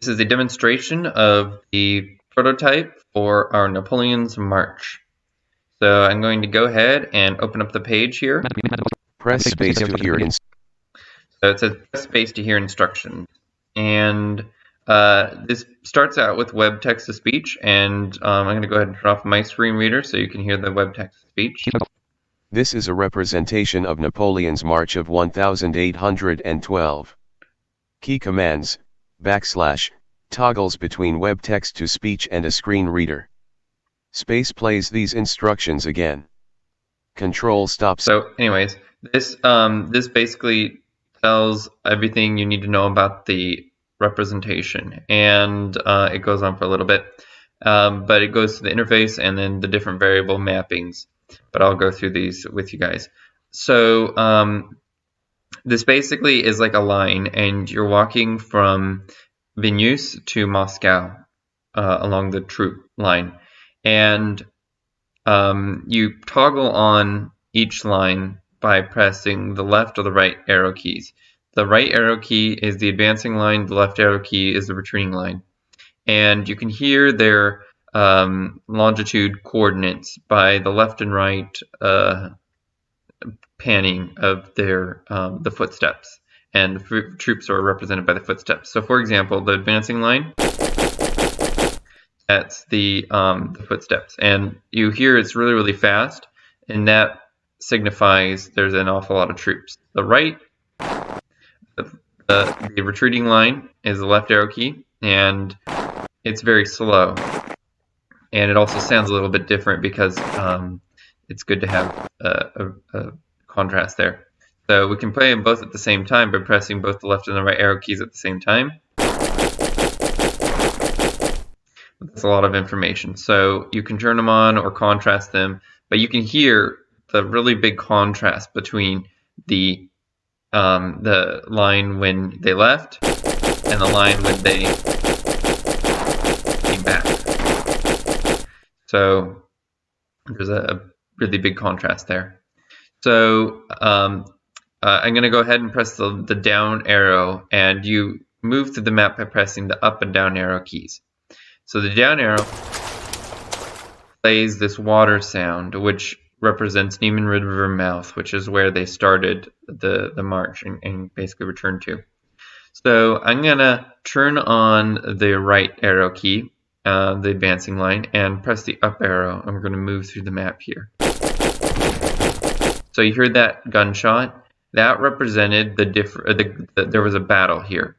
This is a demonstration of the prototype for our Napoleon's March. So I'm going to go ahead and open up the page here. Press space to hear instructions. So it says press space to hear instructions. And this starts out with web text-to-speech, and I'm going to go ahead and turn off my screen reader so you can hear the web text-to-speech. This is a representation of Napoleon's March of 1812. Key commands, / toggles between web text-to-speech and a screen reader. Space plays these instructions again. Control stops. So anyways, this basically tells everything you need to know about the representation, and it goes on for a little bit, but it goes to the interface and then the different variable mappings, but I'll go through these with you guys. So this basically is like a line, and you're walking from Vilnius to Moscow along the troop line, and you toggle on each line by pressing the left or the right arrow keys. The right arrow key is the advancing line, the left arrow key is the retreating line. And you can hear their longitude coordinates by the left and right panning of their the footsteps. And the troops are represented by the footsteps. So for example, the advancing line, that's the footsteps. And you hear it's really, really fast, and that signifies there's an awful lot of troops. The right, the retreating line is the left arrow key, and it's very slow. And it also sounds a little bit different because it's good to have a contrast there. So we can play them both at the same time by pressing both the left and the right arrow keys at the same time. That's a lot of information. So you can turn them on or contrast them, but you can hear the really big contrast between the line when they left and the line when they came back. So there's a really big contrast there. So I'm going to go ahead and press the down arrow, and you move through the map by pressing the up and down arrow keys. So the down arrow plays this water sound, which represents Niemen River mouth, which is where they started the march and basically returned to. So I'm going to turn on the right arrow key, the advancing line, and press the up arrow, and we're going to move through the map here. So you heard that gunshot. That represented there was a battle here.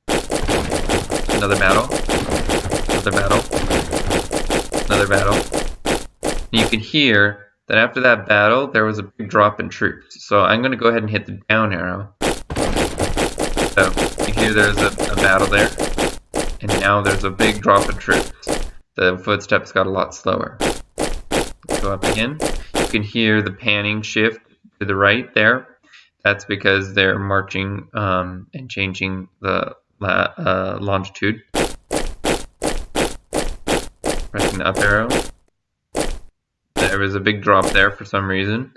Another battle. Another battle. Another battle. And you can hear that after that battle, there was a big drop in troops. So I'm going to go ahead and hit the down arrow. So you hear there's a battle there, and now there's a big drop in troops. The footsteps got a lot slower. Let's go up again. You can hear the panning shift to the right there. That's because they're marching and changing the longitude. Pressing the up arrow. There was a big drop there for some reason.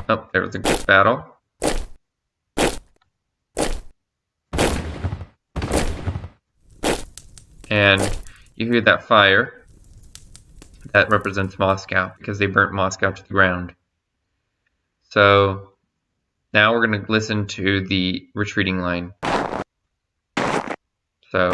Oh, there was a battle. And you hear that fire. That represents Moscow because they burnt Moscow to the ground. So now we're going to listen to the retreating line. So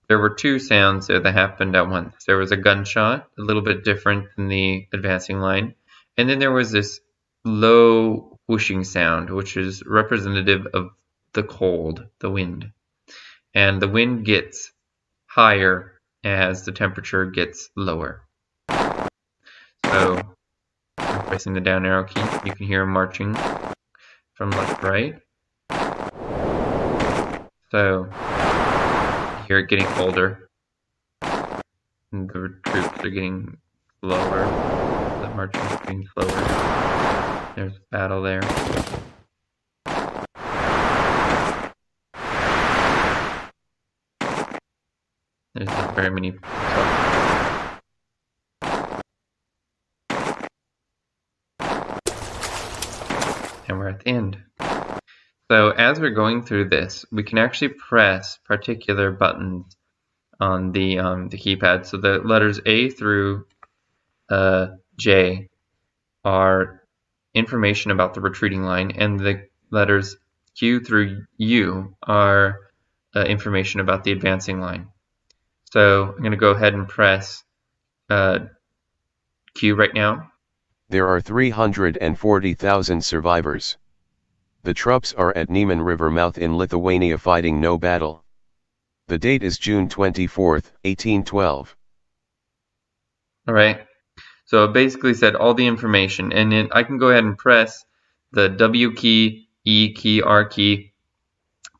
there were two sounds there that happened at once. There was a gunshot, a little bit different than the advancing line. And then there was this low whooshing sound, which is representative of the cold, the wind. And the wind gets higher as the temperature gets lower. So I'm pressing the down arrow key. You can hear them marching from left to right. So you hear it getting colder. And the troops are getting slower. The marching is getting slower. There's a battle there. There's not very many. And we're at the end. So as we're going through this, we can actually press particular buttons on the keypad. So the letters A through J are information about the retreating line, and the letters Q through U are information about the advancing line. So I'm going to go ahead and press Q right now. There are 340,000 survivors. The troops are at Niemen River mouth in Lithuania fighting no battle. The date is June 24th, 1812. All right. So it basically said all the information, and then I can go ahead and press the W key, E key, R key,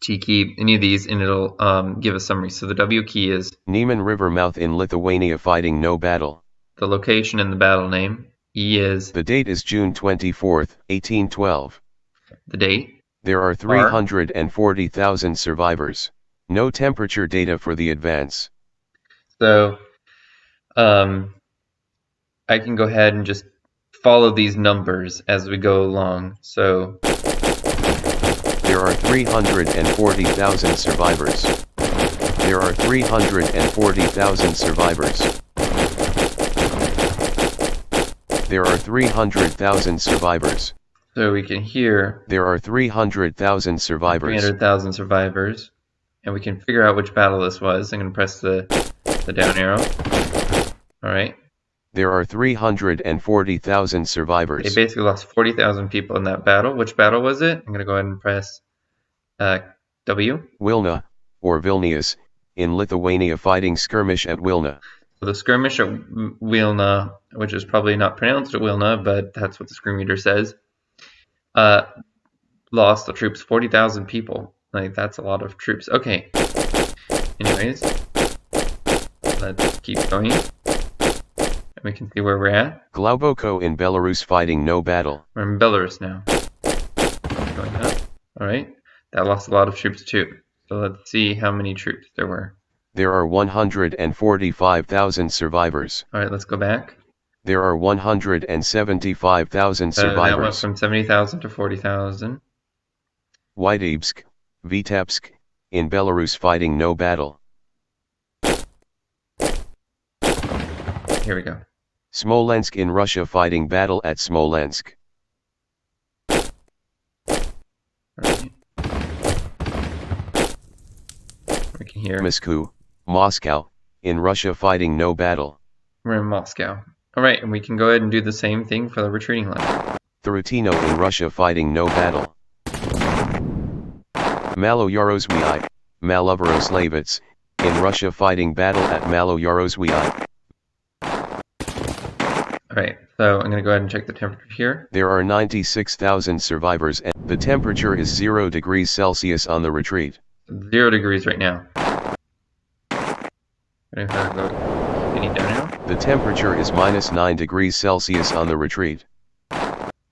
T key, any of these, and it'll give a summary. So the W key is Niemen River mouth in Lithuania fighting no battle. The location and the battle name. E is the date is June 24th, 1812. The date. There are 340,000 survivors. No temperature data for the advance. So I can go ahead and just follow these numbers as we go along. So there are 340,000 survivors. There are 340,000 survivors. There are 300,000 survivors. So we can hear there are 300,000 survivors. 300,000 survivors. And we can figure out which battle this was. I'm going to press the down arrow. Alright. There are 340,000 survivors. They basically lost 40,000 people in that battle. Which battle was it? I'm going to go ahead and press W. Wilna, or Vilnius, in Lithuania fighting skirmish at Wilna. So the skirmish at Wilna, which is probably not pronounced at Wilna, but that's what the screen reader says, lost the troops 40,000 people. Like, that's a lot of troops. Okay. Anyways, let's keep going. And we can see where we're at. Globoko in Belarus fighting no battle. We're in Belarus now. Going up. Alright. That lost a lot of troops too. So let's see how many troops there were. There are 145,000 survivors. Alright, let's go back. There are 175,000 survivors. That went from 70,000 to 40,000. Vitebsk, Vitebsk, in Belarus fighting no battle. Here we go. Smolensk in Russia fighting battle at Smolensk. Right. We can hear Moscow, in Russia fighting no battle. We're in Moscow. Alright, and we can go ahead and do the same thing for the retreating line. Tarutino in Russia fighting no battle. Maloyarozhye, Malovoroslavets, in Russia fighting battle at Maloyarozhye. Alright, so I'm going to go ahead and check the temperature here. There are 96,000 survivors and the temperature is 0 degrees Celsius on the retreat. 0 degrees right now. Any down now? The temperature is -9 degrees Celsius on the retreat.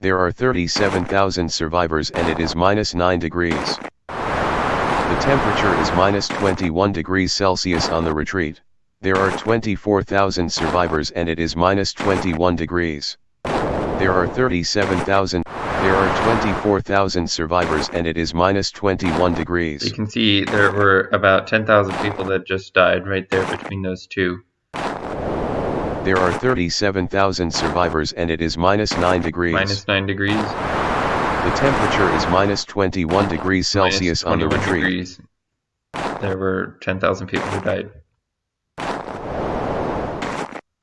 There are 37,000 survivors and it is -9 degrees. The temperature is -21 degrees Celsius on the retreat. There are 24,000 survivors and it is -21 degrees. There are 37,000. There are 24,000 survivors and it is -21 degrees. You can see there were about 10,000 people that just died right there between those two. There are 37,000 survivors and it is -9 degrees. -9 degrees. The temperature is -21 degrees Celsius on the retreat. Degrees. There were 10,000 people who died.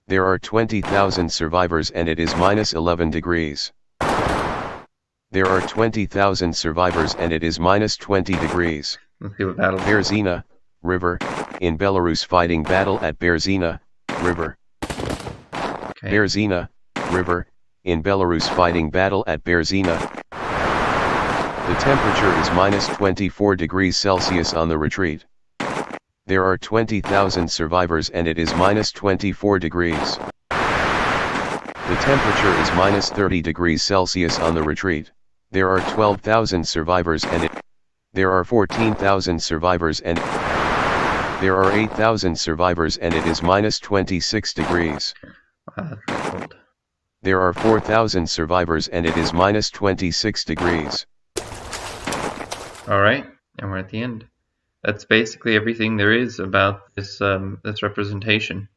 There are 20,000 survivors and it is -11 degrees. There are 20,000 survivors and it is -20 degrees. Let's see what battle. Berzina, River, in Belarus fighting battle at Berzina, River. Okay. Berzina, River, in Belarus fighting battle at Berzina. The temperature is -24 degrees Celsius on the retreat. There are 20,000 survivors and it is -24 degrees. The temperature is -30 degrees Celsius on the retreat. There are 12,000 survivors and there are 14,000 survivors and there are 8,000 survivors and it is -26 degrees. Wow, that's really cold. There are 4,000 survivors and it is -26 degrees. All right, and we're at the end. That's basically everything there is about this this representation.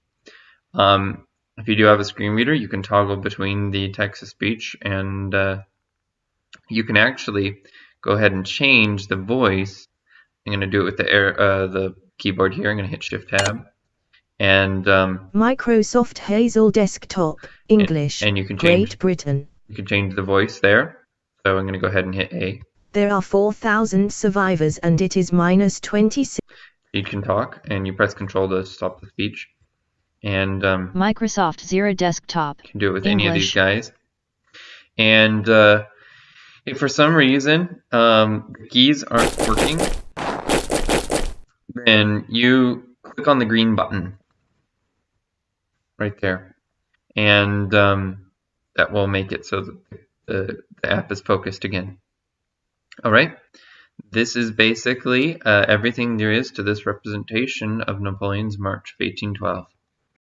If you do have a screen reader, you can toggle between the text-to-speech, and you can actually go ahead and change the voice. I'm going to do it with the keyboard here. I'm going to hit Shift-Tab, and Microsoft Hazel Desktop, English, and you can Great Britain. You can change the voice there. So I'm going to go ahead and hit A. There are 4,000 survivors and it is -26. You can talk, and you press Control to stop the speech. And Microsoft Zero Desktop. You can do it with English. any of these guys. And if for some reason the keys aren't working, then you click on the green button right there, and that will make it so that the app is focused again. All right, this is basically everything there is to this representation of Napoleon's March of 1812.